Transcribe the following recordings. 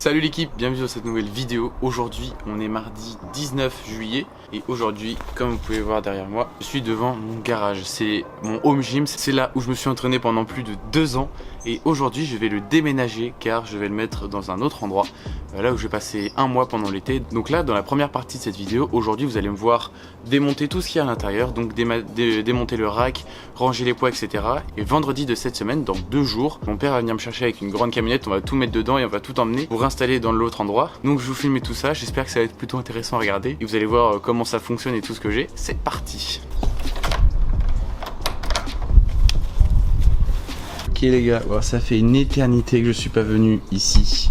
Salut l'équipe, bienvenue dans cette nouvelle vidéo. Aujourd'hui on est mardi 19 juillet et aujourd'hui, comme vous pouvez voir derrière moi, je suis devant mon garage. C'est mon home gym, c'est là où je me suis entraîné pendant plus de 2 ans. Et aujourd'hui je vais le déménager car je vais le mettre dans un autre endroit, là où je vais passer un mois pendant l'été. Donc là, dans la première partie de cette vidéo, aujourd'hui vous allez me voir démonter tout ce qu'il y a à l'intérieur. Donc démonter le rack, ranger les poids, etc. Et vendredi de cette semaine, dans 2 jours, mon père va venir me chercher avec une grande camionnette. On va tout mettre dedans et on va tout emmener pour installer dans l'autre endroit. Donc je vous filme tout ça, j'espère que ça va être plutôt intéressant à regarder. Et vous allez voir comment ça fonctionne et tout ce que j'ai. C'est parti. Ok les gars, bon, ça fait une éternité que je suis pas venu ici.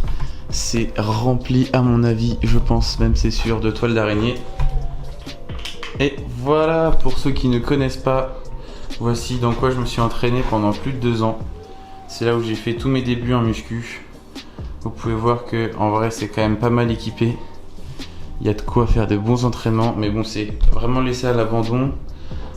C'est rempli à mon avis, je pense même c'est sûr, de toiles d'araignée. Et voilà, pour ceux qui ne connaissent pas, voici dans quoi je me suis entraîné pendant plus de 2 ans. C'est là où j'ai fait tous mes débuts en muscu. Vous pouvez voir que en vrai c'est quand même pas mal équipé. Il y a de quoi faire de bons entraînements, mais bon, c'est vraiment laissé à l'abandon.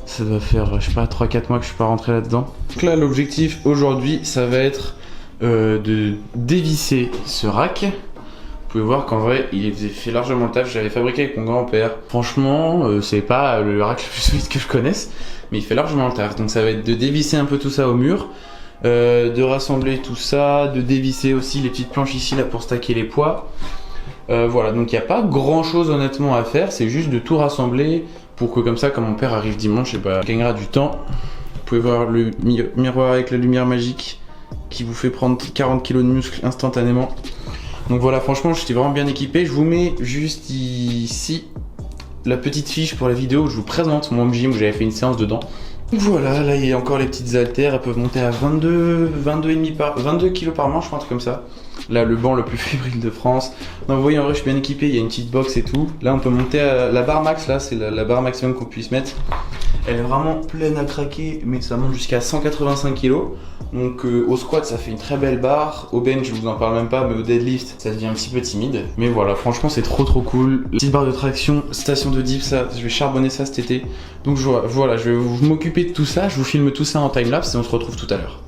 Ça doit faire, je sais pas, 3-4 mois que je suis pas rentré là-dedans. Donc là, l'objectif aujourd'hui, ça va être de dévisser ce rack. Vous pouvez voir qu'en vrai, il fait largement le taf. J'avais fabriqué avec mon grand-père. Franchement, c'est pas le rack le plus solide que je connaisse, mais il fait largement le taf. Donc ça va être de dévisser un peu tout ça au mur, de rassembler tout ça, de dévisser aussi les petites planches ici là pour stacker les poids. Voilà, donc il n'y a pas grand chose honnêtement à faire, c'est juste de tout rassembler pour que comme ça, quand mon père arrive dimanche, et bah, il gagnera du temps. Vous pouvez voir le miroir avec la lumière magique qui vous fait prendre 40 kg de muscles instantanément. Donc voilà, franchement, j'étais vraiment bien équipé. Je vous mets juste ici la petite fiche pour la vidéo où je vous présente mon home gym où j'avais fait une séance dedans. Voilà, là il y a encore les petites haltères, elles peuvent monter à 22 kg par manche, je crois, un truc comme ça. Là, le banc le plus fébrile de France. Donc vous voyez, en vrai, je suis bien équipé, il y a une petite box et tout. Là, on peut monter à la barre max, là, c'est la barre maximum qu'on puisse mettre. Elle est vraiment pleine à craquer, mais ça monte jusqu'à 185 kg. Donc au squat, ça fait une très belle barre. Au bench, je vous en parle même pas, mais au deadlift, ça devient un petit peu timide. Mais voilà, franchement, c'est trop cool. Petite barre de traction, station de dips, ça, je vais charbonner ça cet été. Donc voilà, je vais m'occuper de tout ça. Je vous filme tout ça en timelapse et on se retrouve tout à l'heure.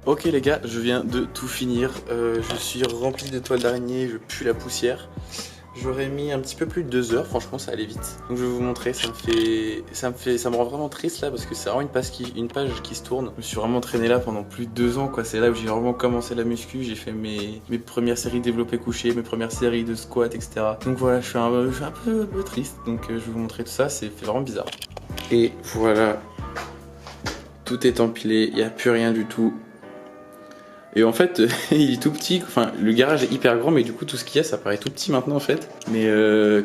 Ok les gars, je viens de tout finir, je suis rempli de toiles d'araignée, je pue la poussière. J'aurais mis un petit peu plus de 2 heures, franchement ça allait vite. Donc je vais vous montrer, ça me rend vraiment triste là parce que c'est vraiment une page qui se tourne. Je me suis vraiment traîné là pendant plus de 2 ans quoi, c'est là où j'ai vraiment commencé la muscu, j'ai fait mes premières séries développé couché, mes premières séries de squat, etc. Donc voilà, je suis un peu triste, donc je vais vous montrer tout ça, c'est vraiment bizarre. Et voilà, tout est empilé, il n'y a plus rien du tout. Et en fait, il est tout petit, enfin le garage est hyper grand mais du coup tout ce qu'il y a ça paraît tout petit maintenant en fait. Mais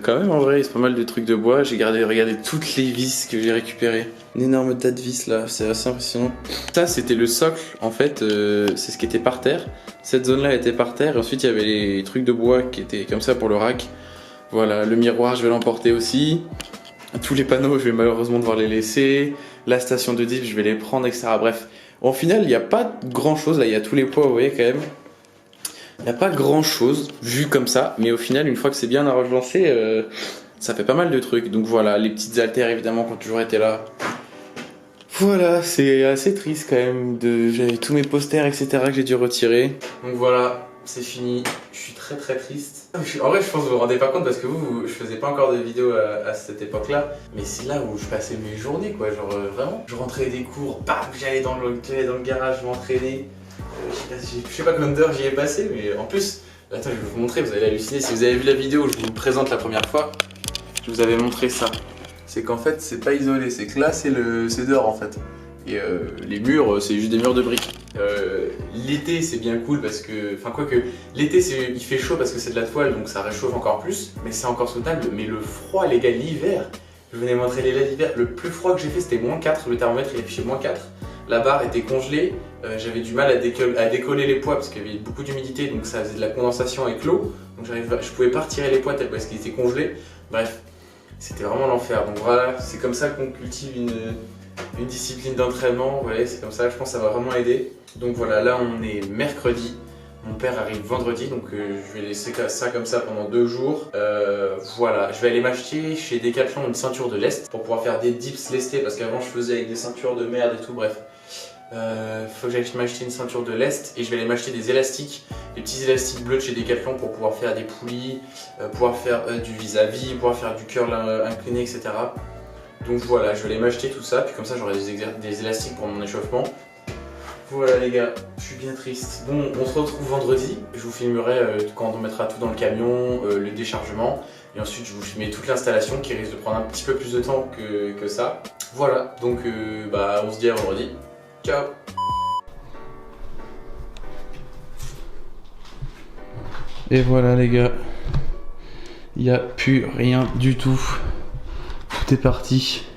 quand même en vrai c'est pas mal de trucs de bois, j'ai regardé toutes les vis que j'ai récupérées. Une énorme tas de vis là, c'est assez impressionnant. Ça c'était le socle en fait, c'est ce qui était par terre. Cette zone là était par terre et ensuite il y avait les trucs de bois qui étaient comme ça pour le rack. Voilà, le miroir je vais l'emporter aussi. Tous les panneaux, je vais malheureusement devoir les laisser. La station de diff, je vais les prendre, etc. Bref, au final, il n'y a pas grand chose. Là, il y a tous les poids, vous voyez quand même. Il n'y a pas grand chose vu comme ça. Mais au final, une fois que c'est bien agencé, ça fait pas mal de trucs. Donc voilà, les petites haltères évidemment qui ont toujours été là. Voilà, c'est assez triste quand même. J'avais tous mes posters, etc. que j'ai dû retirer. Donc voilà, c'est fini. Je suis très triste. En vrai, je pense que vous vous rendez pas compte parce que je faisais pas encore de vidéos à cette époque-là. Mais c'est là où je passais mes journées, quoi. Genre vraiment, je rentrais des cours, bam, j'allais dans le garage, je m'entraînais. Je sais pas combien d'heures j'y ai passé, mais en plus, attends, je vais vous montrer, vous allez halluciner. Si vous avez vu la vidéo où je vous présente la première fois, je vous avais montré ça. C'est qu'en fait, c'est pas isolé, c'est que là, c'est dehors en fait. Et les murs, c'est juste des murs de briques. L'été, c'est bien cool parce que, enfin quoique, l'été, il fait chaud parce que c'est de la toile, donc ça réchauffe encore plus. Mais c'est encore soutenable. Mais le froid, les gars, l'hiver, je venais m'entraîner là l'hiver. Le plus froid que j'ai fait, c'était -4. Le thermomètre, il affichait -4. La barre était congelée. J'avais du mal à décoller les poids parce qu'il y avait beaucoup d'humidité, donc ça faisait de la condensation avec l'eau. Donc je pouvais pas retirer les poids parce qu'ils étaient congelés. Bref, c'était vraiment l'enfer. Donc voilà, c'est comme ça qu'on cultive une discipline d'entraînement. Voilà, c'est comme ça, je pense que ça va vraiment aider. Donc voilà, là on est mercredi. Mon père arrive vendredi, donc je vais laisser ça comme ça pendant 2 jours. Voilà, je vais aller m'acheter chez Decathlon une ceinture de lest pour pouvoir faire des dips lestés parce qu'avant je faisais avec des ceintures de merde et tout, bref. Faut que j'aille m'acheter une ceinture de lest et je vais aller m'acheter des élastiques, des petits élastiques bleus de chez Decathlon pour pouvoir faire des poulies, pouvoir faire du vis-à-vis, pouvoir faire du curl incliné, etc. Donc voilà, je vais aller m'acheter tout ça, puis comme ça j'aurai des élastiques pour mon échauffement. Voilà les gars, je suis bien triste. Bon, on se retrouve vendredi, je vous filmerai quand on mettra tout dans le camion, le déchargement, et ensuite je vous filmerai toute l'installation qui risque de prendre un petit peu plus de temps que ça. Voilà, donc on se dit à vendredi. Ciao. Et voilà les gars, il n'y a plus rien du tout. Tout est parti.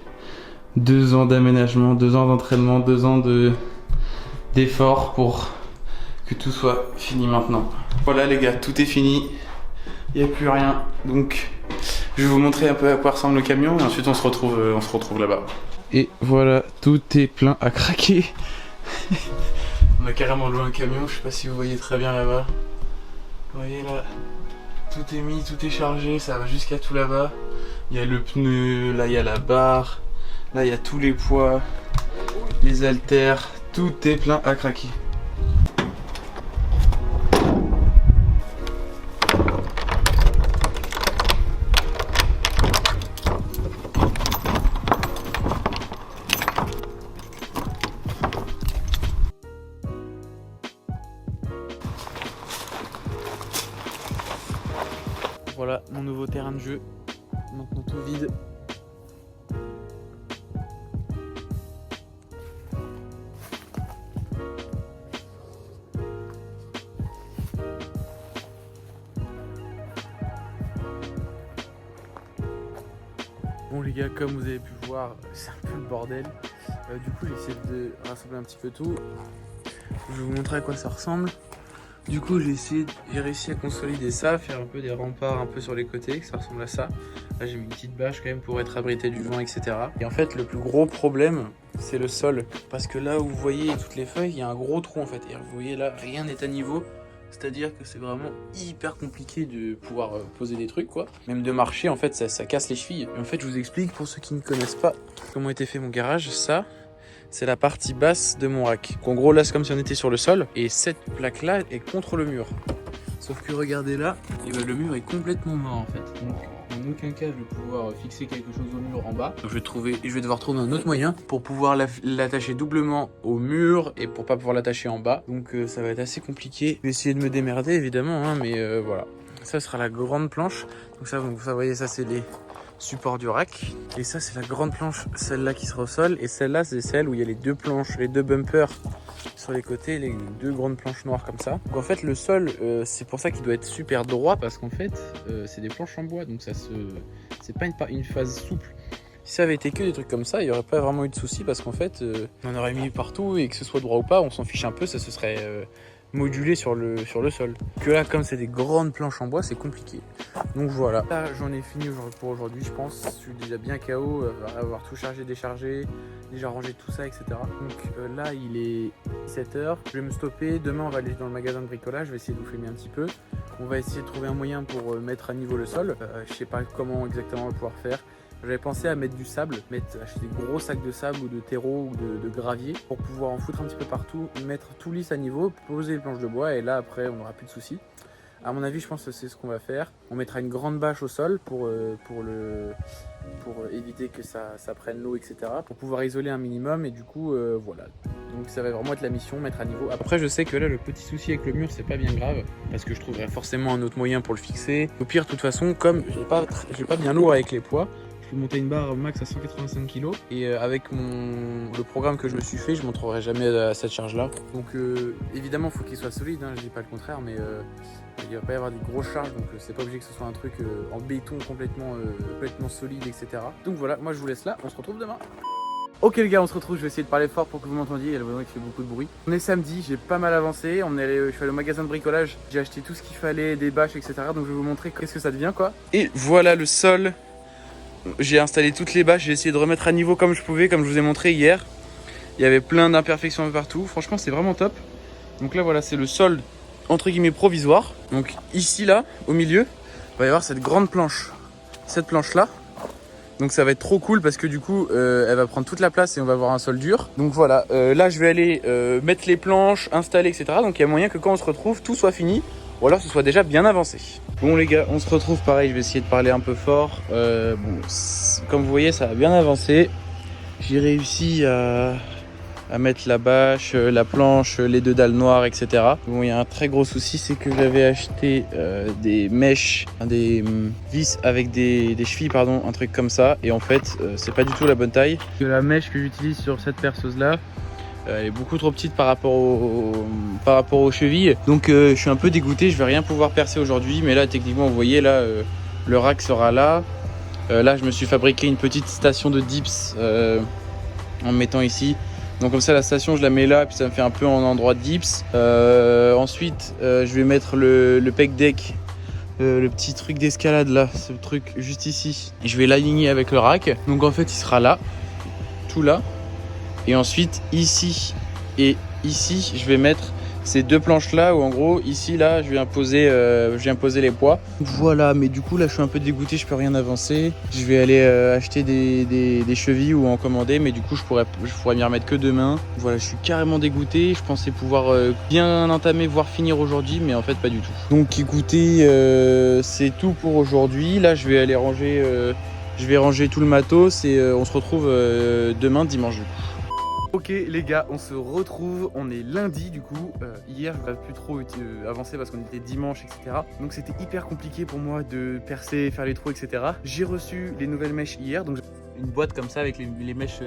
2 ans d'aménagement, 2 ans d'entraînement, 2 ans d'effort pour que tout soit fini maintenant. Voilà les gars, tout est fini. Il n'y a plus rien. Donc je vais vous montrer un peu à quoi ressemble le camion et ensuite on se retrouve là-bas. Et voilà, tout est plein à craquer. On a carrément loué un camion, je sais pas si vous voyez très bien là-bas. Vous voyez là, tout est mis, tout est chargé, ça va jusqu'à tout là-bas. Il y a le pneu, là il y a la barre, là il y a tous les poids, les haltères, tout est plein à craquer. Voilà mon nouveau terrain de jeu, maintenant tout vide. Bon les gars, comme vous avez pu voir, c'est un peu le bordel. Du coup j'ai essayé de rassembler un petit peu tout. Je vais vous montrer à quoi ça ressemble. Du coup j'ai réussi à consolider ça, faire un peu des remparts un peu sur les côtés, que ça ressemble à ça. Là j'ai mis une petite bâche quand même pour être abrité du vent, etc. Et en fait le plus gros problème c'est le sol. Parce que là où vous voyez toutes les feuilles, il y a un gros trou en fait. Et vous voyez là, rien n'est à niveau. C'est-à-dire que c'est vraiment hyper compliqué de pouvoir poser des trucs quoi. Même de marcher en fait ça casse les chevilles. Et en fait je vous explique pour ceux qui ne connaissent pas comment était fait mon garage. Ça c'est la partie basse de mon rack. En gros là c'est comme si on était sur le sol. Et cette plaque là est contre le mur. Sauf que regardez là, et ben, le mur est complètement mort en fait. Donc en aucun cas je vais pouvoir fixer quelque chose au mur en bas. Donc je vais devoir trouver un autre moyen pour pouvoir l'attacher doublement au mur et pour pas pouvoir l'attacher en bas. Donc ça va être assez compliqué. Je vais essayer de me démerder évidemment, hein, mais voilà. Ça sera la grande planche. Donc ça, vous voyez, ça c'est les supports du rack. Et ça c'est la grande planche, celle-là qui sera au sol. Et celle-là c'est celle où il y a les 2 planches, les 2 bumpers sur les côtés, les 2 grandes planches noires comme ça. Donc en fait le sol c'est pour ça qu'il doit être super droit parce qu'en fait c'est des planches en bois, donc ça c'est pas une phase souple. Si ça avait été que des trucs comme ça, il n'y aurait pas vraiment eu de soucis parce qu'en fait on en aurait mis partout et que ce soit droit ou pas, on s'en fiche un peu, ça se serait modulé sur le sol. Que là, comme c'est des grandes planches en bois, c'est compliqué. Donc voilà, là j'en ai fini pour aujourd'hui, je pense. Je suis déjà bien KO, avoir tout chargé, déchargé, déjà rangé tout ça, etc. Donc là, il est 17h. Je vais me stopper. Demain, on va aller dans le magasin de bricolage. Je vais essayer de vous filmer un petit peu. On va essayer de trouver un moyen pour mettre à niveau le sol. Je sais pas comment exactement on va pouvoir faire. J'avais pensé à mettre du sable, acheter des gros sacs de sable ou de terreau ou de gravier pour pouvoir en foutre un petit peu partout, mettre tout lisse à niveau, poser les planches de bois et là après on n'aura plus de soucis. À mon avis, je pense que c'est ce qu'on va faire. On mettra une grande bâche au sol pour éviter que ça prenne l'eau, etc. Pour pouvoir isoler un minimum et du coup voilà. Donc ça va vraiment être la mission, mettre à niveau. Après je sais que là le petit souci avec le mur c'est pas bien grave parce que je trouverai forcément un autre moyen pour le fixer. Au pire de toute façon, comme j'ai pas bien lourd avec les poids, je peux monter une barre max à 185 kg et avec le programme que je me suis fait, je ne montrerai jamais à cette charge là. Donc évidemment il faut qu'il soit solide, hein, je dis pas le contraire, mais il va pas y avoir des grosses charges, donc c'est pas obligé que ce soit un truc en béton complètement solide, etc. Donc voilà, moi je vous laisse là, on se retrouve demain. Ok les gars, on se retrouve, je vais essayer de parler fort pour que vous m'entendiez, il y a le voisin qui fait beaucoup de bruit. On est samedi, j'ai pas mal avancé, je suis allé au magasin de bricolage, j'ai acheté tout ce qu'il fallait, des bâches, etc. Donc je vais vous montrer qu'est-ce que ça devient quoi. Et voilà le sol. J'ai installé toutes les bâches, j'ai essayé de remettre à niveau comme je pouvais, comme je vous ai montré hier. Il y avait plein d'imperfections partout, franchement c'est vraiment top. Donc là voilà, c'est le sol entre guillemets provisoire. Donc ici là, au milieu, il va y avoir cette grande planche, cette planche là. Donc ça va être trop cool parce que du coup elle va prendre toute la place et on va avoir un sol dur. Donc voilà, là je vais aller mettre les planches, installer, etc. Donc il y a moyen que quand on se retrouve, tout soit fini. Ou alors ce soit déjà bien avancé. Bon les gars, on se retrouve pareil, je vais essayer de parler un peu fort. Comme vous voyez, ça a bien avancé. J'ai réussi à mettre la bâche, la planche, les deux dalles noires, etc. Bon, il y a un très gros souci, c'est que j'avais acheté des mèches, des vis avec des chevilles, pardon, un truc comme ça. Et en fait, c'est pas du tout la bonne taille. La mèche que j'utilise sur cette perceuse là, elle est beaucoup trop petite par rapport aux chevilles. Donc je suis un peu dégoûté, je vais rien pouvoir percer aujourd'hui. Mais là techniquement vous voyez là le rack sera là. Là je me suis fabriqué une petite station de dips en me mettant ici. Donc comme ça la station je la mets là, puis ça me fait un peu en endroit de dips. Ensuite je vais mettre le pec deck, le petit truc d'escalade là, ce truc juste ici. Et je vais l'aligner avec le rack. Donc en fait il sera là, tout là. Et ensuite ici et ici je vais mettre ces deux planches là où en gros ici là je vais imposer les poids. Voilà, mais du coup là je suis un peu dégoûté, je peux rien avancer. Je vais aller acheter des chevilles ou en commander, mais du coup je pourrais m'y remettre que demain. Voilà, je suis carrément dégoûté. Je pensais pouvoir bien entamer voire finir aujourd'hui, mais en fait pas du tout. Donc écoutez, c'est tout pour aujourd'hui. Là je vais aller ranger tout le matos et on se retrouve demain dimanche du coup. Ok les gars, on se retrouve, on est lundi du coup. Hier je n'ai plus trop avancé parce qu'on était dimanche, etc. Donc c'était hyper compliqué pour moi de percer, faire les trous, etc. J'ai reçu les nouvelles mèches hier, donc une boîte comme ça avec les mèches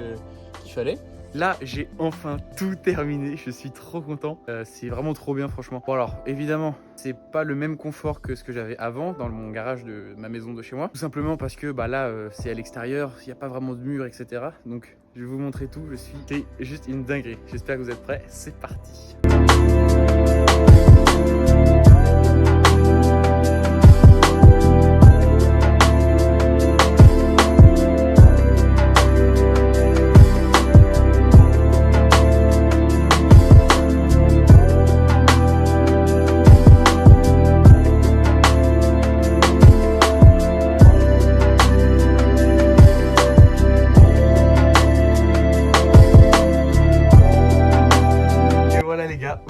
qu'il fallait. Là j'ai enfin tout terminé, je suis trop content, c'est vraiment trop bien franchement. Bon alors évidemment c'est pas le même confort que ce que j'avais avant dans mon garage de ma maison de chez moi. Tout simplement parce que bah là c'est à l'extérieur, il n'y a pas vraiment de mur, etc. Donc je vais vous montrer tout, c'est juste une dinguerie. J'espère que vous êtes prêts, c'est parti.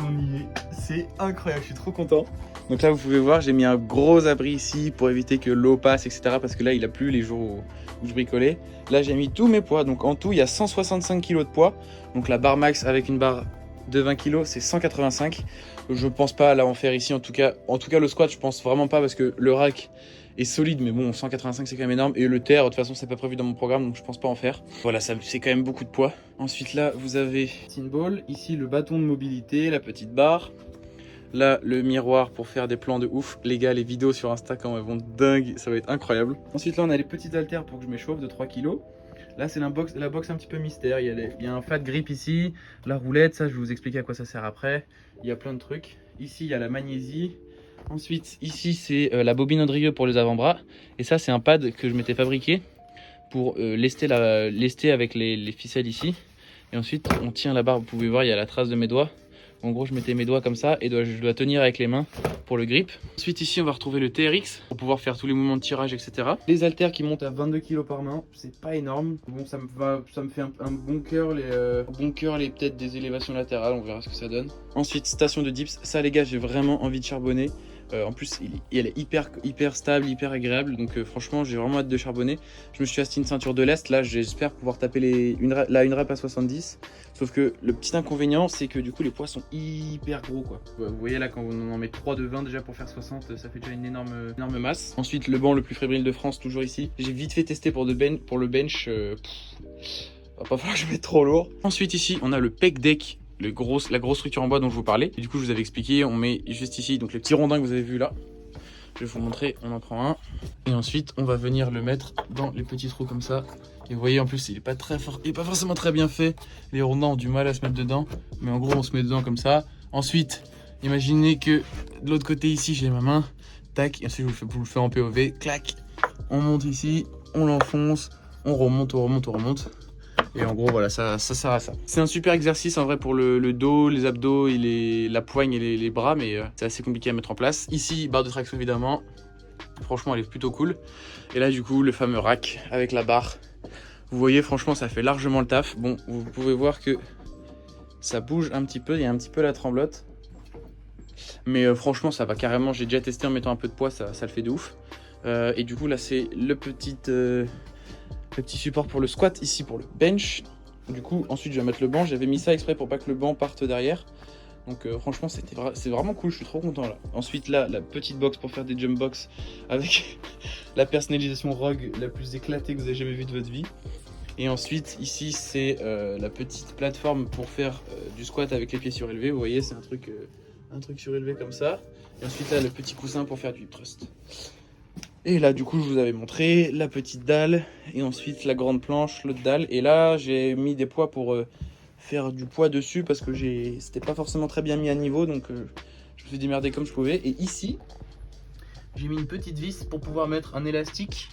On y est, c'est incroyable, je suis trop content. Donc là vous pouvez voir, j'ai mis un gros abri ici pour éviter que l'eau passe, etc. Parce que là il a plu les jours où je bricolais. Là j'ai mis tous mes poids, donc en tout il y a 165 kg de poids. Donc la barre max avec une barre de 20 kg c'est 185. Je pense pas là en faire ici, en tout cas le squat je pense vraiment pas parce que le rack est solide, mais bon 185 c'est quand même énorme, et le terre de toute façon c'est pas prévu dans mon programme donc je pense pas en faire. Voilà, ça c'est quand même beaucoup de poids. Ensuite là vous avez tin ball, ici le bâton de mobilité, la petite barre, là le miroir pour faire des plans de ouf. Les gars, les vidéos sur Insta quand elles vont dingue, ça va être incroyable. Ensuite là on a les petites haltères pour que je m'échauffe de 3 kg. Là c'est la box un petit peu mystère, il y a un fat grip ici, la roulette, ça je vais vous expliquer à quoi ça sert après. Il y a plein de trucs. Ici, il y a la magnésie. Ensuite, ici, c'est la bobine Andrieux pour les avant-bras. Et ça, c'est un pad que je m'étais fabriqué pour lester avec les ficelles ici. Et ensuite, on tient la barre. Vous pouvez voir, il y a la trace de mes doigts. En gros, je mettais mes doigts comme ça et je dois tenir avec les mains pour le grip. Ensuite, ici, on va retrouver le TRX pour pouvoir faire tous les mouvements de tirage, etc. Les haltères qui montent à 22 kg par main, c'est pas énorme. Bon, ça me fait un bon curl et peut-être des élévations latérales, on verra ce que ça donne. Ensuite, station de dips. Ça, les gars, j'ai vraiment envie de charbonner. En plus, elle est hyper stable, hyper agréable. Donc franchement, j'ai vraiment hâte de charbonner. Je me suis acheté une ceinture de lest. Là, j'espère pouvoir taper une rep à 70. Sauf que le petit inconvénient, c'est que du coup, les poids sont hyper gros, quoi. Vous voyez là, quand on en met 3 de 20 déjà pour faire 60, ça fait déjà une énorme masse. Ensuite, le banc le plus fébrile de France, toujours ici. J'ai vite fait tester pour le bench. Va pas falloir que je mette trop lourd. Ensuite, ici, on a le pec deck. La grosse structure en bois dont je vous parlais. Et du coup, je vous avais expliqué, on met juste ici donc les petits rondins que vous avez vus là. Je vais vous montrer, on en prend un. Et ensuite, on va venir le mettre dans les petits trous comme ça. Et vous voyez, en plus, il est pas très fort, il est pas forcément très bien fait. Les rondins ont du mal à se mettre dedans. Mais en gros, on se met dedans comme ça. Ensuite, imaginez que de l'autre côté ici, j'ai ma main. Tac, et ensuite, je vous le fais en POV. Clac, on monte ici, on l'enfonce, on remonte. Et en gros, voilà, ça sert à ça. C'est un super exercice en vrai pour le dos, les abdos, et la poigne et les bras, mais c'est assez compliqué à mettre en place. Ici, barre de traction évidemment. Franchement, elle est plutôt cool. Et là, du coup, le fameux rack avec la barre. Vous voyez, franchement, ça fait largement le taf. Bon, vous pouvez voir que ça bouge un petit peu, il y a un petit peu la tremblote. Mais franchement, ça va carrément. J'ai déjà testé en mettant un peu de poids, ça le fait de ouf. Et du coup, là, c'est le petit support pour le squat, ici pour le bench. Du coup, ensuite je vais mettre le banc. J'avais mis ça exprès pour pas que le banc parte derrière. Donc franchement, c'est vraiment cool, je suis trop content là. Ensuite là, la petite box pour faire des jump box avec la personnalisation Rogue la plus éclatée que vous avez jamais vue de votre vie. Et ensuite, ici, c'est la petite plateforme pour faire du squat avec les pieds surélevés. Vous voyez, c'est un truc surélevé comme ça. Et ensuite là, le petit coussin pour faire du hip thrust. Et là, du coup, je vous avais montré la petite dalle et ensuite la grande planche, l'autre dalle. Et là, j'ai mis des poids pour faire du poids dessus parce que c'était pas forcément très bien mis à niveau. Donc, je me suis démerdé comme je pouvais. Et ici, j'ai mis une petite vis pour pouvoir mettre un élastique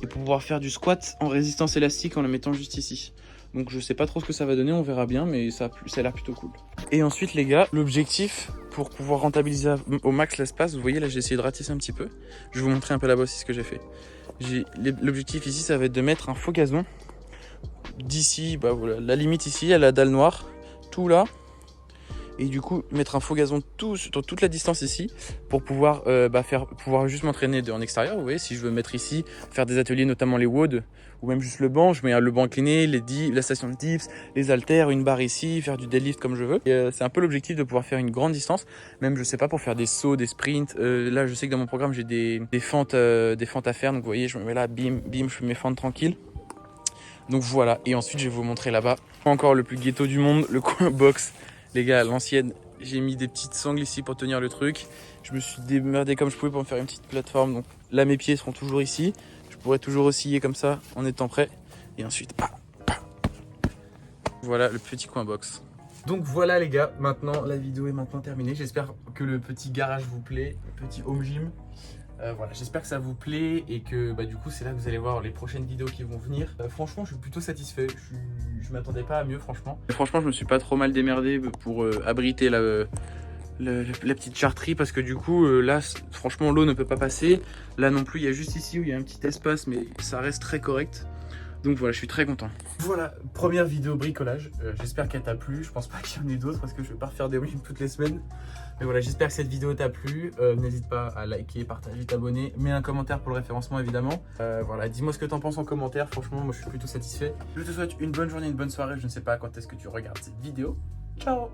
et pour pouvoir faire du squat en résistance élastique en le mettant juste ici. Donc, je sais pas trop ce que ça va donner, on verra bien, mais ça a l'air plutôt cool. Et ensuite, les gars, l'objectif pour pouvoir rentabiliser au max l'espace, vous voyez là, j'ai essayé de ratisser un petit peu. Je vais vous montrer un peu là-bas aussi ce que j'ai fait. L'objectif ici, ça va être de mettre un faux gazon d'ici, bah voilà, la limite ici, à la dalle noire, tout là. Et du coup, mettre un faux gazon sur toute la distance ici pour pouvoir, pouvoir juste m'entraîner en extérieur. Vous voyez, si je veux mettre ici, faire des ateliers, notamment les WOD, ou même juste le banc, je mets le banc incliné, la station de dips, les haltères, une barre ici, faire du deadlift comme je veux. C'est un peu l'objectif de pouvoir faire une grande distance, même je sais pas, pour faire des sauts, des sprints. Là, je sais que dans mon programme, j'ai des fentes à faire. Donc vous voyez, je me mets là, bim, je fais mes fentes tranquilles. Donc voilà, et ensuite je vais vous montrer là-bas. Encore le plus ghetto du monde, le coin box. Les gars, l'ancienne, j'ai mis des petites sangles ici pour tenir le truc. Je me suis démerdé comme je pouvais pour me faire une petite plateforme. Donc là, mes pieds seront toujours ici. Je pourrais toujours osciller comme ça en étant prêt. Et ensuite, voilà le petit coin box. Donc voilà les gars, maintenant la vidéo est maintenant terminée. J'espère que le petit garage vous plaît, le petit home gym. Voilà, j'espère que ça vous plaît et que du coup c'est là que vous allez voir les prochaines vidéos qui vont venir. Franchement, je suis plutôt satisfait. Je m'attendais pas à mieux, franchement. Franchement, je me suis pas trop mal démerdé pour abriter la petite chartrerie parce que du coup là, franchement, l'eau ne peut pas passer. Là non plus, il y a juste ici où il y a un petit espace, mais ça reste très correct. Donc voilà, je suis très content. Voilà, première vidéo bricolage. J'espère qu'elle t'a plu. Je pense pas qu'il y en ait d'autres parce que je vais pas refaire des rimes toutes les semaines. Mais voilà, j'espère que cette vidéo t'a plu. N'hésite pas à liker, partager, t'abonner. Mets un commentaire pour le référencement évidemment. Voilà, dis-moi ce que t'en penses en commentaire. Franchement, moi je suis plutôt satisfait. Je te souhaite une bonne journée, une bonne soirée. Je ne sais pas quand est-ce que tu regardes cette vidéo. Ciao!